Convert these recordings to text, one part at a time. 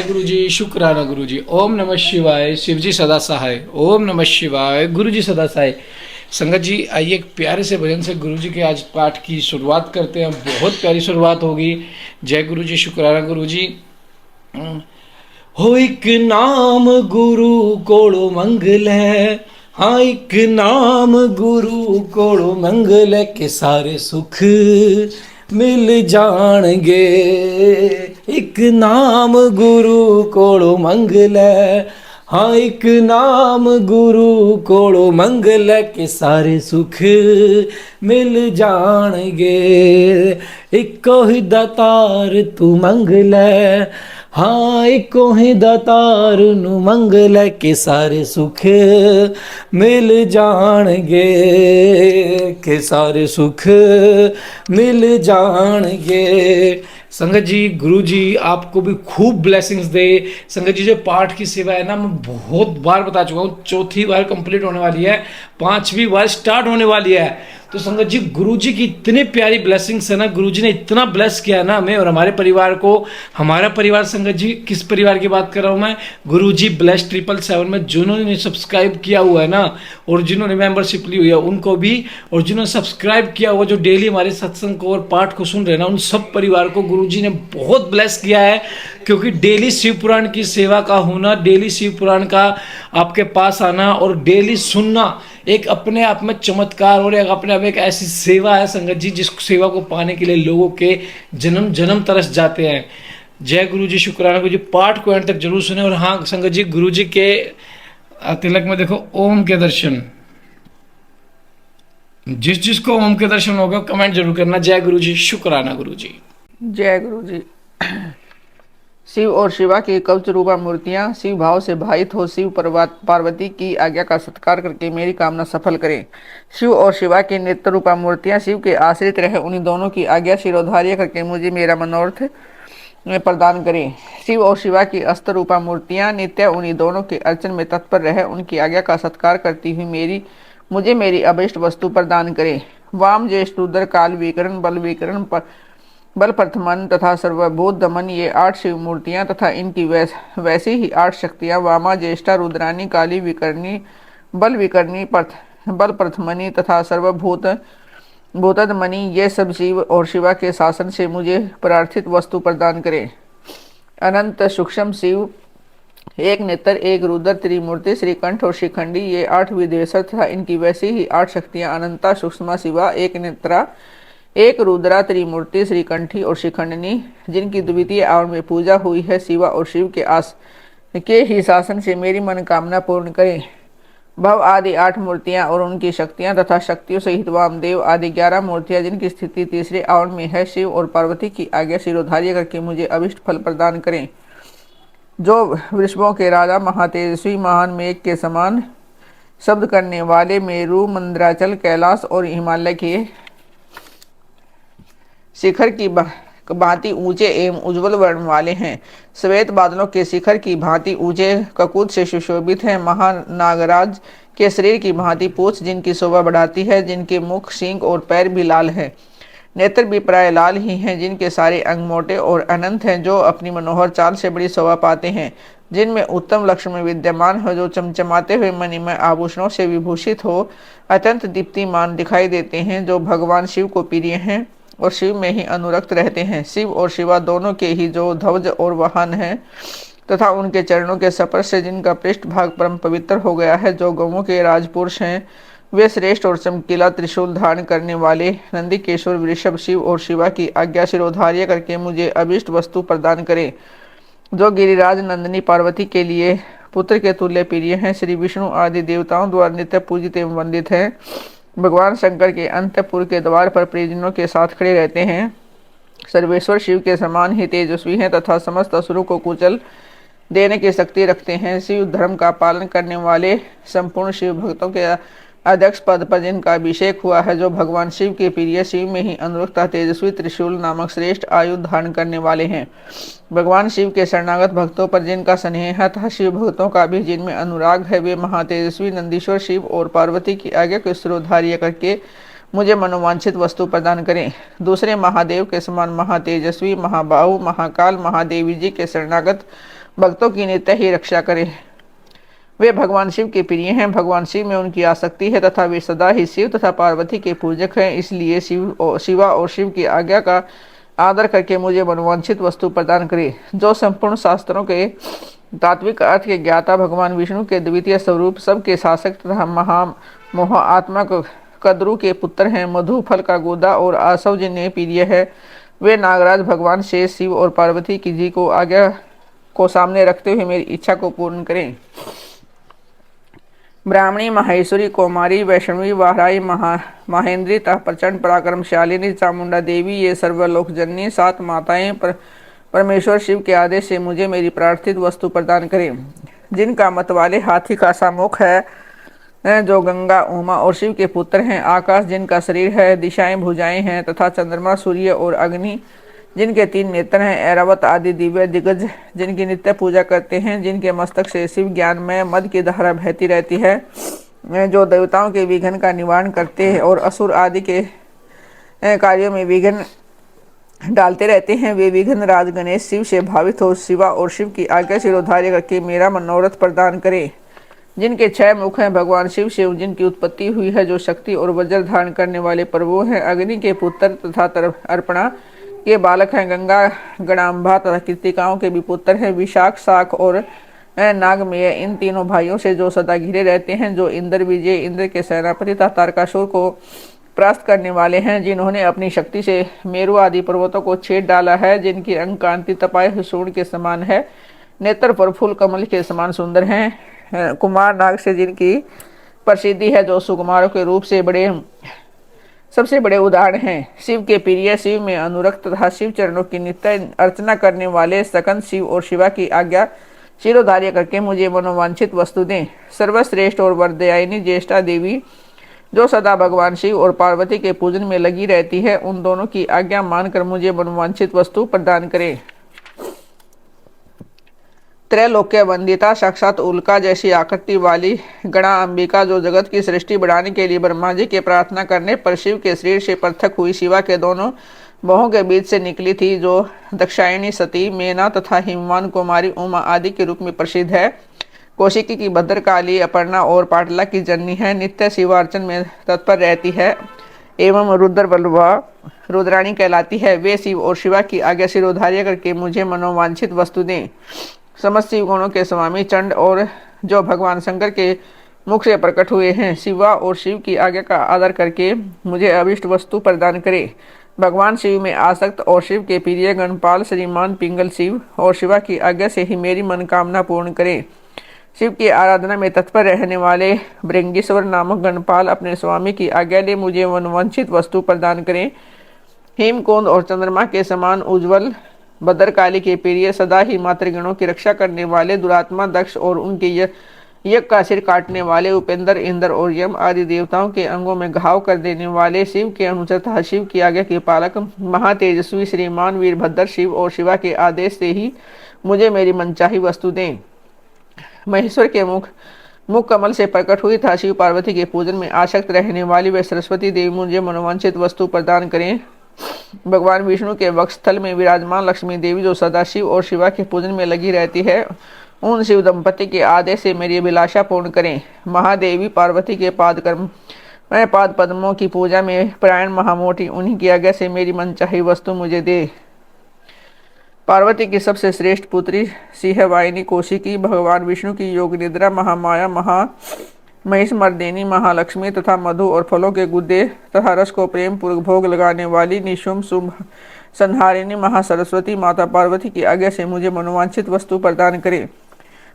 गुरु जी, शुक्राना गुरु जी। ओम नमः शिवाय, शिव जी सदा सहाय। ओम नमः शिवाय, गुरु जी सदा सहाय। संगत जी, आइए एक प्यारे से भजन से गुरु जी के आज पाठ की शुरुआत करते हैं। बहुत प्यारी शुरुआत होगी। जय गुरु जी, शुक्राना गुरु जी। हो एक नाम गुरु कोलो मंगल है, हाँ एक नाम गुरु कोलो मंगल है, के सारे सुख मिल जाणगे। एक नाम गुरु कोलो मंगल है, हाँ एक नाम गुरु कोलो मंगल है, के सारे सुख मिल जाणगे। इको ही दातार तू मंगल है, हाँ इको ही दातार नू मंगल है, के सारे सुख मिल जाणगे, के सारे सुख मिल जाणगे। संगत जी, गुरु जी आपको भी खूब ब्लेसिंग्स दे। संगत जी, जो पाठ की सेवा है ना, मैं बहुत बार बता चुका हूँ, चौथी बार कंप्लीट होने वाली है, पांचवी बार स्टार्ट होने वाली है। तो संगत जी, गुरु जी की इतनी प्यारी ब्लेसिंग्स है ना, गुरु जी ने इतना ब्लेस किया ना हमें और हमारे परिवार को। हमारा परिवार संगत जी, किस परिवार की बात कर रहा हूँ मैं? गुरु जी ब्लेस 777 में जिन्होंने सब्सक्राइब किया हुआ है ना, और जिन्होंने मेंबरशिप ली हुई है उनको भी, और जिन्होंने सब्सक्राइब किया हुआ, जो डेली हमारे सत्संग को और पाठ को सुन रहे हैं ना, उन सब परिवार को गुरु जी ने बहुत ब्लेस किया है। क्योंकि डेली शिव पुराण की सेवा का होना, डेली शिव पुराण का आपके पास आना और डेली सुनना एक अपने आप में चमत्कार और एक अपने आप में एक ऐसी सेवा है संगत जी, जिस सेवा को पाने के लिए लोगों के जन्म जन्म तरस जाते हैं। जय गुरु जी, शुक्राना गुरु जी। पाठ को एंड तक जरूर सुने। और हाँ संगत जी, गुरु जी के तिलक में देखो ओम के दर्शन, जिस जिसको ओम के दर्शन होगा कमेंट जरूर करना। जय गुरु जी, शुक्राना गुरु जी। जय गुरु जी। शिव और शिवा की कवच रूपा मूर्तियां शिव भाव से भावित हो शिव पार्वती की आज्ञा का सत्कार करके मेरी कामना सफल करें। शिव और शिवा की नित्य रूपा मूर्तियां शिव के आश्रित रहे, उन्हीं दोनों की आज्ञा शिरोधार्य करके मुझे मेरा मनोरथ प्रदान करें। शिव और शिवा की अस्त्र रूपा मूर्तियां नित्य उन्हीं दोनों के अर्चन में तत्पर रहे, उनकी आज्ञा का सत्कार करती हुई मुझे मेरी अभिष्ट वस्तु प्रदान करें। वाम ज्येष्ठ रुद्र काल विकरण बल विकरण बल प्रथमन तथा सर्वभूत दमन, ये 8 शिव मूर्तियां तथा इनकी वैसी ही 8 शक्तियां वामा ज्येष्ठा रुद्रानी काली विकरणी बल विकरणी बल प्रथमनी तथा सर्वभूत भूतदमनी, ये सब शिव और शिवा के शासन से मुझे प्रार्थित वस्तु प्रदान करें। अनंत सूक्ष्म शिव, एक नेत्र, एक रुद्र, त्रिमूर्ति, श्रीकंठ और श्रीखंडी, ये 8 विदेशर तथा इनकी वैसी ही 8 शक्तियां अनंता सूक्ष्म शिवा, एक नेत्रा, एक रुद्रा, त्रिमूर्ति, श्रीकंठी और श्रीखंडनी, जिनकी द्वितीय आवर में पूजा हुई है, शिवा और शिव के ही शासन से मेरी मनोकामना पूर्ण करें। भव आदि 8 मूर्तियां और उनकी शक्तियां तथा शक्तियों सहित वामदेव आदि 11 मूर्तियां, जिनकी स्थिति तीसरे आवर में है, शिव और पार्वती की आज्ञा शिरोधार्य करके मुझे अभिष्ट फल प्रदान करें। जो वृषभों के राजा, महातेजस्वी, महान मेघ के समान शब्द करने वाले, मेरु, मंदराचल, कैलाश और हिमालय के शिखर की भांति ऊंचे एवं उज्ज्वल वर्ण वाले हैं, श्वेत बादलों के शिखर की भांति ऊंचे ककूत से सुशोभित हैं, महानागराज के शरीर की भांति पूंछ जिनकी शोभा बढ़ाती है, जिनके मुख, सींग और पैर भी लाल हैं, नेत्र भी प्राय लाल ही हैं, जिनके सारे अंग मोटे और अनंत हैं, जो अपनी मनोहर चाल से बड़ी शोभा पाते हैं, जिनमें उत्तम लक्ष्मी विद्यमान हो, जो चमचमाते हुए मणिमय आभूषणों से विभूषित हो, अत्यंत दीप्तिमान दिखाई देते हैं, जो भगवान शिव को प्रिय हैं और शिव में ही अनुरक्त रहते हैं। शिव और शिवा दोनों के ही जो ध्वज और वाहन हैं तथा उनके चरणों के स्पर्श से जिनका पृष्ठ भाग परम पवित्र हो गया है, जो गौओं के राजपुरुष हैं, वे श्रेष्ठ और चमकीला त्रिशूल धारण करने वाले नंदीकेश्वर वृषभ शिव और शिवा की आज्ञा शिरोधार्य करके मुझे अभिष्ट वस्तु प्रदान करें। जो गिरिराज नंदिनी पार्वती के लिए पुत्र के तुल्य प्रिय हैं, श्री विष्णु आदि देवताओं द्वारा नित्य पूजित एवं वंदित हैं, भगवान शंकर के अंतपुर के द्वार पर परिजनों के साथ खड़े रहते हैं, सर्वेश्वर शिव के समान ही तेजस्वी हैं तथा समस्त असुरों को कुचल देने की शक्ति रखते हैं, शिव धर्म का पालन करने वाले संपूर्ण शिव भक्तों के अध्यक्ष पद पर जिनका अभिषेक हुआ है, जो भगवान शिव के प्रिय, शिव में ही अनुरक्त तेजस्वी त्रिशूल नामक श्रेष्ठ आयुध धारण करने वाले हैं, भगवान शिव के शरणागत भक्तों पर जिनका स्नेह है तथा शिव भक्तों का भी जिनमें अनुराग है, वे महातेजस्वी नंदीश्वर शिव और पार्वती की आज्ञा को शिरोधार्य करके मुझे मनोवांछित वस्तु प्रदान करें। दूसरे महादेव के समान महातेजस्वी, महाबाहु, महाकाल, महादेवी जी के शरणागत भक्तों की नित्य ही रक्षा करें। वे भगवान शिव के प्रिय हैं, भगवान शिव में उनकी आसक्ति है तथा वे सदा ही शिव तथा पार्वती के पूजक हैं। इसलिए शिवा और शिव की आज्ञा का आदर करके मुझे मनोवांछित वस्तु प्रदान करें। जो संपूर्ण शास्त्रों के तात्विक अर्थ के ज्ञाता भगवान विष्णु के द्वितीय स्वरूप, सबके शासक तथा महामोह आत्मा कद्रु के पुत्र हैं, मधु फल का गोदा और आसव जिन्हें प्रिय है, वे नागराज भगवान शेष, शिव और पार्वती की जी को आज्ञा को सामने रखते हुए मेरी इच्छा को पूर्ण करें। ब्राह्मणी, माहेश्वरी, कौमारी, वैष्णवी, वाराई, महेंद्री तथा प्रचंड पराक्रमशालिनी चामुंडा देवी, ये सर्वलोक जननी 7 माताएं परमेश्वर शिव के आदेश से मुझे मेरी प्रार्थित वस्तु प्रदान करें। जिनका मत वाले हाथी का सा मुख है, जो गंगा, उमा और शिव के पुत्र हैं, आकाश जिनका शरीर है, दिशाएं भुजाएं हैं तथा चंद्रमा, सूर्य और अग्नि जिनके 3 नेत्र हैं, ऐरावत आदि दिव्य दिग्गज जिनकी नित्य पूजा करते हैं, जिनके मस्तक से शिव ज्ञान में मद की धारा बहती रहती है, जो देवताओं के विघ्न का निवारण करते हैं और असुर आदि के कार्यों में विघ्न डालते रहते हैं, वे विघ्न राज गणेश शिव से भावित हो शिवा और शिव की आज्ञा शिरोधार्य करके मेरा मनोरथ प्रदान करें। जिनके 6 मुख हैं, भगवान शिव से जिनकी उत्पत्ति हुई है, जो शक्ति और वज्र धारण करने वाले प्रभु हैं, अग्नि के पुत्र तथा अर्पणा के बालक हैं, गंगा, गणाम्भा तथा कृतिकाओं के भी पुत्र हैं, विशाख, शाख और नागमेय, इन तीनों भाइयों से जो सदा घिरे रहते हैं, जो इंद्र विजय, इंद्र के सेनापति तथा तारकासुर को परास्त करने वाले हैं, जिन्होंने अपनी शक्ति से मेरु आदि पर्वतों को छेद डाला है, जिनकी अंग कांति तपाए हुए सूर्य के समान है, नेत्र पर फूल कमल के समान सुंदर हैं, कुमार नाग से जिनकी प्रसिद्धि है, जो सुकुमारों के रूप से सबसे बड़े उदाहरण हैं, शिव के प्रिय, शिव में अनुरक्त तथा शिव चरणों की नित्य अर्चना करने वाले सकंद शिव और शिवा की आज्ञा शिरोधार्य करके मुझे मनोवांछित वस्तु दें। सर्वश्रेष्ठ और वरदायिनी ज्येष्ठा देवी, जो सदा भगवान शिव और पार्वती के पूजन में लगी रहती है, उन दोनों की आज्ञा मानकर मुझे मनोवांछित वस्तु प्रदान करें। त्रैलोक्य वंदिता, साक्षात उल्का जैसी आकृति वाली गणा अंबिका, जो जगत की सृष्टि बढ़ाने के लिए ब्रह्मा जी के प्रार्थना करने पर शिव के शरीर से पृथक हुई शिवा के दोनों बाहों के बीच से निकली थी, जो दक्षायणी, सती, मेना तथा हिमवान, कुमारी, उमा आदि के रूप में प्रसिद्ध है, कौशिकी की भद्रकाली, अपर्णा और पाटला की जननी है, नित्य शिवार्चन में तत्पर रहती है एवं रुद्रवल्लभा रुद्राणी कहलाती है। वे शिव और शिवा की आज्ञा शिरोधार्य करके मुझे मनोवांछित वस्तु दें। समस्त शिव गुणों के स्वामी चंड और जो भगवान शंकर के मुख से प्रकट हुए हैं, शिवा और शिव की आज्ञा का आदर करके मुझे अभिष्ट वस्तु प्रदान करें। भगवान शिव में आसक्त और शिव के प्रिय गणपाल श्रीमान पिंगल शिव और शिवा की आज्ञा से ही मेरी मनोकामना पूर्ण करें। शिव की आराधना में तत्पर रहने वाले भृंगीश्वर नामक गणपाल अपने स्वामी की आज्ञा ले मुझे मनोवांछित वस्तु प्रदान करें। हेमकुंड और चंद्रमा के समान उज्जवल भद्रकाली के प्रिय, सदा ही मातृगणों की रक्षा करने वाले दुरात्मा दक्ष और उनके यज्ञ का सिर काटने वाले उपेंद्र, इंद्र और यम आदि देवताओं के अंगों में घाव कर देने वाले शिव के अनुचर तथा शिव की आज्ञा के पालक महातेजस्वी श्रीमान वीरभद्र शिव और शिवा के आदेश से ही मुझे मेरी मनचाही वस्तु दें। महेश्वर के मुख कमल से प्रकट हुई था शिव पार्वती के पूजन में आसक्त रहने वाली वे सरस्वती देवी मुझे मनोवांछित वस्तु प्रदान करें। भगवान विष्णु के वक्षस्थल में विराजमान लक्ष्मी देवी, जो सदा शिव और शिवा के पूजन में लगी रहती है, उन शिव दंपति के आदेश से मेरी अभिलाषा पूर्ण करें। महादेवी पार्वती के पाद पद्मों की पूजा में प्रायण महामोटी, उन्हीं की आज्ञा से मेरी मनचाही वस्तु मुझे दे। पार्वती की सबसे श्रेष्ठ पुत्री सिंहवाहिनी कौशिकी, भगवान विष्णु की योग निद्रा, महामाया, महिष मर्दिनी, महालक्ष्मी तथा मधु और फलों के गुद्दे तथा रस को प्रेम पूर्वक भोग लगाने वाली निशुंभ शुभ संहारिणी महासरस्वती माता पार्वती की आज्ञा से मुझे मनोवांछित वस्तु प्रदान करें।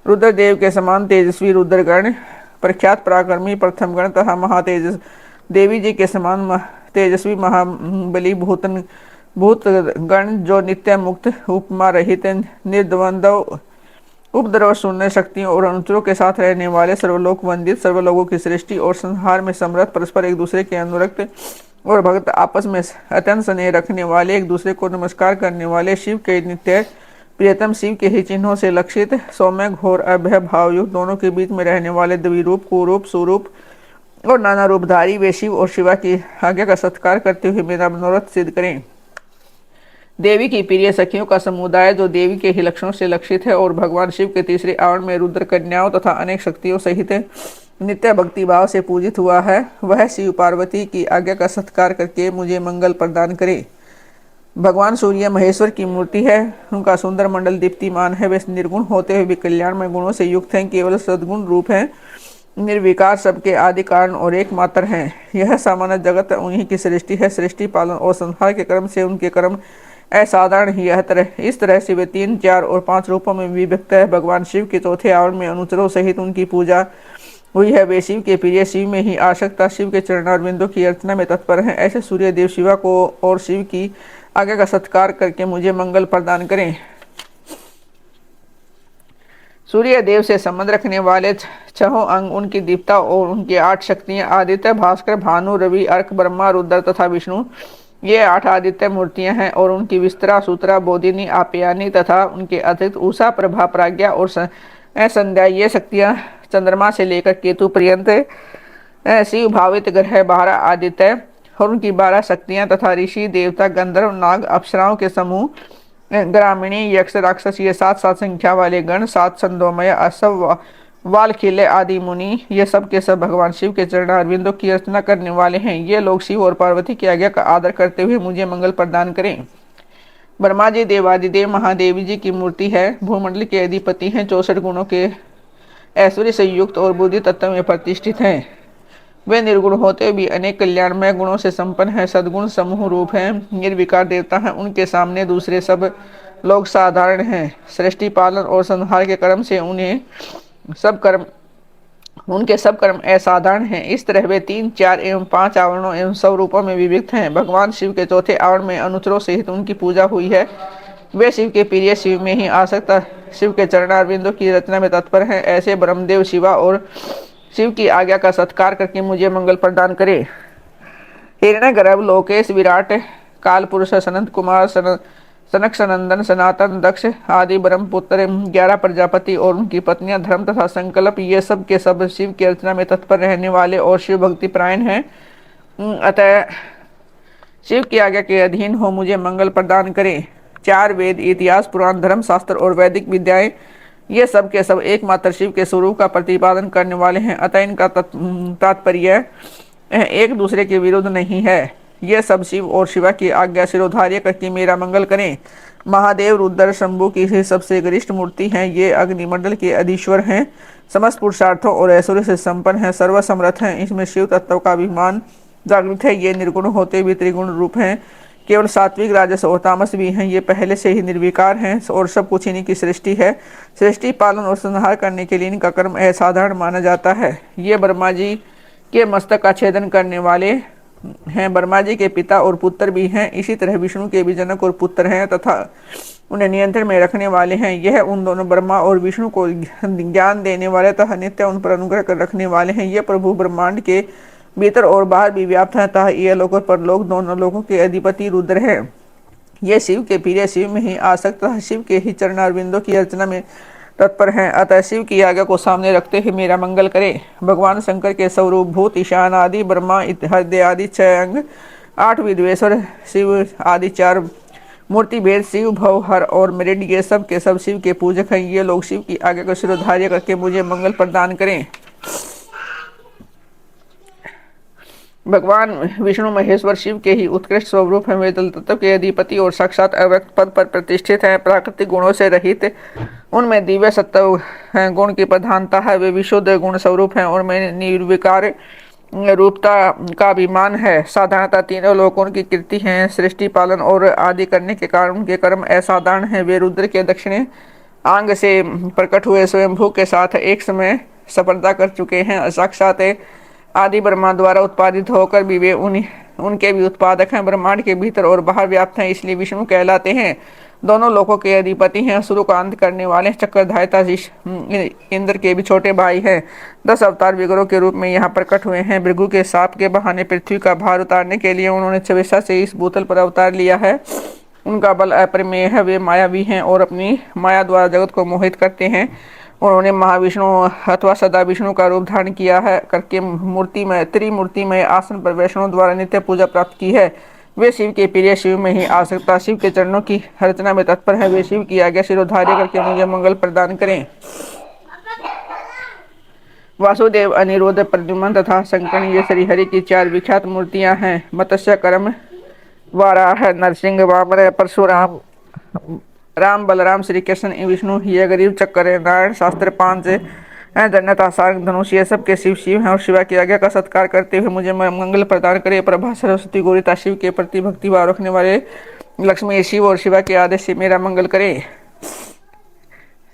रुद्रदेव के समान तेजस्वी रुद्रगण, प्रख्यात पराक्रमी प्रथम गण तथा महातेजस देवी जी के समान तेजस्वी महाबली भूतगण, जो नित्य मुक्त, उपमा रहित, निर्द्वंद्व, उपद्रव शून्य शक्तियों और अनुचरों के साथ रहने वाले, सर्वलोक वंदित, सर्वलोकों की सृष्टि और संहार में समर्थ, परस्पर एक दूसरे के अनुरक्त और भक्त, आपस में अत्यंत स्नेह रखने वाले, एक दूसरे को नमस्कार करने वाले, शिव के नित्य प्रियतम, शिव के ही चिन्हों से लक्षित, सौम्य, घोर, अभय भावयुक्त, दोनों के बीच में रहने वाले, द्विरूप, कुरूप, सुरूप और नाना रूपधारी, वे शिव और शिवा की आज्ञा का सत्कार करते हुए मेरा मनोरथ सिद्ध करें। देवी की प्रिय सखियों का समुदाय जो देवी के ही लक्षणों से लक्षित है और भगवान शिव के तीसरे आवरण में रुद्र कन्याओं तथा अनेक शक्तियों सहित नित्य भक्ति भाव से पूजित हुआ है, वह शिव पार्वती की आज्ञा का सत्कार करके मुझे मंगल प्रदान करे। भगवान सूर्य महेश्वर की मूर्ति है, उनका सुंदर मंडल दीप्तिमान है, वे निर्गुण होते हुए भी कल्याणमय गुणों से युक्त हैं, केवल सद्गुण रूप हैं, निर्विकार, सबके आदि कारण और एकमात्र हैं। यह सामान्य जगत उन्हीं की सृष्टि है, सृष्टि पालन और संहार के कर्म से उनके कर्म असाधारण ही इस तरह से वे 3, 4 और 5 रूपों में विभक्त है। भगवान शिव के चौथे आवरण में अनुचरों सहित उनकी पूजा हुई है। वे शिव के प्रिय, शिव में ही आसक्ता, शिव के चरणारविंदों की अर्चना में तत्पर हैं। ऐसे सूर्य देव शिवा को और शिव की आज्ञा का सत्कार करके मुझे मंगल प्रदान करें। सूर्य देव से संबंध रखने वाले छहों अंग, उनकी दीप्ता और उनकी 8 शक्तियां, आदित्य, भास्कर, भानु, रवि, अर्क, ब्रह्मा, रुद्र तथा विष्णु, ये 8 आदित्य मूर्तियां हैं और उनकी विस्तरा, सूत्रा, बोधिनी, आप्यायनी तथा उनके अतिरिक्त उषा, प्रभा, प्राज्ञा और संध्या, ये शक्तियां चंद्रमा से लेकर केतु पर्यंत शिव भावित ग्रह 12 आदित्य और उनकी 12 शक्तियां तथा ऋषि, देवता, गंधर्व, नाग, अप्सराओं के समूह, ग्रामीणी, यक्ष, राक्षस, ये 7 संख्या वाले गण, 7 छंदोमय, असव, वालखिले आदि मुनि, ये सब के सब भगवान शिव के चरणारविंदों की अर्चना करने वाले हैं। ये लोग शिव और पार्वती की आज्ञा का आदर करते हुए मुझे मंगल प्रदान करें। ब्रह्मा जी देवादिदेव महादेवी जी की मूर्ति है, भूमंडल के अधिपति हैं, 64 गुणों के ऐश्वर्य से युक्त और बुद्धि तत्व में प्रतिष्ठित हैं। वे निर्गुण होते भी अनेक कल्याणमय गुणों से संपन्न है, सद्गुण समूह रूप हैं, निर्विकार देवता हैं। उनके सामने दूसरे सब लोग साधारण हैं। सृष्टि पालन और संहार के कर्म से उनके सब कर्म असाधारण हैं। इस तरह वे 3, 4 एवं 5 आवरणों एवं सब रूपों में विविक्त हैं। भगवान शिव के चौथे आवरण में अनुचरों सहित उनकी पूजा हुई है। वे शिव के प्रिय, शिव में ही आसक्त, शिव के चरणारविंदों की रचना में तत्पर हैं। ऐसे ब्रह्मदेव शिवा और शिव की आज्ञा का सत्कार करके मुझे मंगल प्रदान करे। हिरण्यगर्भ, लोकेश, विराट, काल पुरुष, सनंत कुमार, सनक, सनंदन, सनातन, दक्ष आदि ब्रह्मपुत्र, 11 प्रजापति और उनकी पत्नियां, धर्म तथा संकल्प, ये सब के सब शिव की अर्चना में तत्पर रहने वाले और शिव भक्ति प्रायण हैं। अतः शिव की आज्ञा के अधीन हो मुझे मंगल प्रदान करें। 4 वेद, इतिहास, पुराण, धर्म शास्त्र और वैदिक विद्याएं, ये सब के सब एकमात्र शिव के स्वरूप का प्रतिपादन करने वाले हैं। अतः इनका तात्पर्य एक दूसरे के विरुद्ध नहीं है। ये सब शिव और शिवा की आज्ञा सिरोधार्य करके मेरा मंगल करें। महादेव रुद्र शंभु की ही सबसे गरिष्ठ मूर्ति हैं। ये अग्निमंडल के अधीश्वर हैं, समस्त पुरुषार्थों और ऐश्वर्य से संपन्न हैं, सर्वसमर्थ हैं। इसमें शिव तत्व का अभिमान जागृत है। ये निर्गुण होते भी त्रिगुण रूप हैं, केवल सात्विक, राजस और तामस भी हैं। ये पहले से ही निर्विकार हैं और सब कुछ इन्हीं की सृष्टि है। सृष्टि पालन और संहार करने के लिए इनका कर्म असाधारण माना जाता है। ये ब्रह्मा जी के मस्तक का छेदन करने वाले हैं। ब्रह्मा जी के पिता और पुत्र भी हैं। इसी तरह विष्णु के भी जनक और पुत्र हैं तथा उन्हें नियंत्रण में रखने वाले हैं। यह उन दोनों ब्रह्मा और विष्णु को ज्ञान देने वाले तथा नित्य उन पर अनुग्रह कर रखने वाले हैं। ये प्रभु ब्रह्मांड के भीतर और बाहर भी व्याप्त है, अतः ये लोक और परलोक दोनों लोगों के अधिपति रुद्र है। ये शिव के प्रिय, शिव में ही आसक्त, शिव के ही चरणारविंदों की अर्चना में तत्पर हैं। अतः शिव की आज्ञा को सामने रखते हुए मेरा मंगल करें। भगवान शंकर के स्वरूप भूत, ईशान आदि, ब्रह्मा, हृदय आदि 6 अंग, 8 विद्वेश्वर, शिव आदि 4 मूर्ति भेद, शिव, भव, हर और मृड, ये सब के सब शिव के पूजक हैं। ये लोग शिव की आज्ञा को सिरोधार्य करके मुझे मंगल प्रदान करें। भगवान विष्णु महेश्वर शिव के ही उत्कृष्ट स्वरूप हैं। वे जल तत्व के अधिपति और साक्षात अव्यक्त पद पर प्रतिष्ठित हैं, प्राकृतिक गुणों से रहित। उनमें दिव्य सत्व गुण की प्रधानता है। वे विशुद्ध गुण स्वरूप हैं और में निर्विकार रूपता का अभिमान है। साधारणतः तीनों लोगों की कीर्ति है। सृष्टि पालन और आदि करने के कारण उनके कर्म असाधारण हैं। वे रुद्र के दक्षिणी आंग से प्रकट हुए स्वयंभू के साथ एक समय स्पर्धा कर चुके हैं। साक्षात आदि ब्रह्मा द्वारा उत्पादित होकर भी वे उनके भी उत्पादक हैं। ब्रह्मांड के भीतर और बाहर व्याप्त हैं, इसलिए विष्णु कहलाते हैं। दोनों लोकों के अधिपति हैं। असुरों का अंत करने वाले चक्रधारिता इंद्र के भी छोटे भाई हैं। 10 अवतार विग्रहों के रूप में यहाँ प्रकट हुए हैं। भृगु के साप के बहाने पृथ्वी का भार उतारने के लिए उन्होंने छविषा से इस भूतल पर अवतार लिया है। उनका बल अपरिमेय है। वे मायावी हैं और अपनी माया द्वारा जगत को मोहित करते हैं। उन्होंने महाविष्णु अथवा सदा विष्णु का रूप धारण किया है करके त्रिमूर्ति में आसन पर वैष्णव द्वारा नित्य पूजा प्राप्त की है। वे शिव के प्रिय, शिव में ही आसक्ता, शिव के चरणों की अर्चना में तत्पर है। वे शिव की आज्ञा शिरोधार्य करके मुझे मंगल प्रदान करें। वासुदेव, अनिरुद्ध, प्रद्युम्न तथा शंकर, ये श्री हरि की 4 विख्यात मूर्तियां हैं। मत्स्य, कर्म, वाराह, नरसिंह, वामन, परशुराम, राम, बलराम, श्री कृष्ण, विष्णु, ये गरीब चक्कर, नारायण, शास्त्र, 5 जन्नत, सारंग, धनुष, ये सब के शिव शिव हैं और शिवा की आज्ञा का सत्कार करते हुए मुझे मंगल प्रदान करे। प्रभा, सरस्वती, गौरीता, शिव के प्रति भक्ति भाव रखने वाले लक्ष्मी, शिव और शिवा के आदेश से मेरा मंगल करें।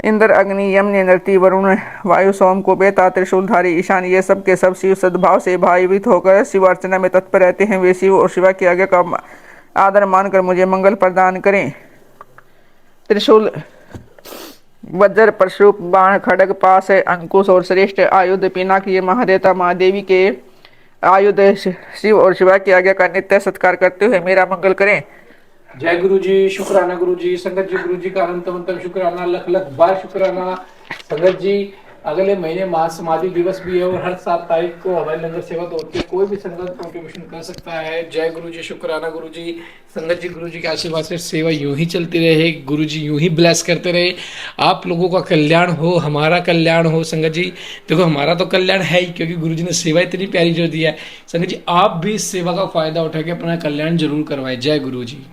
इंद्र, अग्नि, यम, नृति, वरुण, वायु, सोम, कुबेर, त्रिशूलधारी, ईशान, ये सब के सब शिव सद्भाव से भावयुत होकर शिव अर्चना में तत्पर रहते हैं। वे शिव और शिवा की आज्ञा का आदर मानकर मुझे मंगल प्रदान करें। त्रिशूल, वज्र, परशु, बाण, खड्ग, पास, अंकुश और श्रेष्ठ आयुध, पिनाक, ये महादेवता महादेवी के आयुध शिव और शिवा की आज्ञा का नित्य सत्कार करते हुए मेरा मंगल करें। जय गुरु जी, शुक्राना गुरु जी, संगत जी, गुरु जी का अनंत शुक्राना, लख लख बार शुक्राना। संगत जी, अगले महीने महासमाधि दिवस भी है और हर 7 तारीख को हमारी लंगर सेवा तो होती है। कोई भी संगत कंट्रीब्यूशन कर सकता है। जय गुरु जी, शुक्राना गुरु जी। संगत जी, गुरु जी के आशीर्वाद से सेवा यूं ही चलती रहे, गुरु जी यूं ही ब्लेस करते रहे, आप लोगों का कल्याण हो, हमारा कल्याण हो। संगत जी देखो, हमारा तो कल्याण है ही, क्योंकि गुरु जी ने सेवा इतनी प्यारी जो दी है। संगत जी, आप भी इस सेवा का फायदा उठा के अपना कल्याण जरूर करवाएं। जय गुरु जी।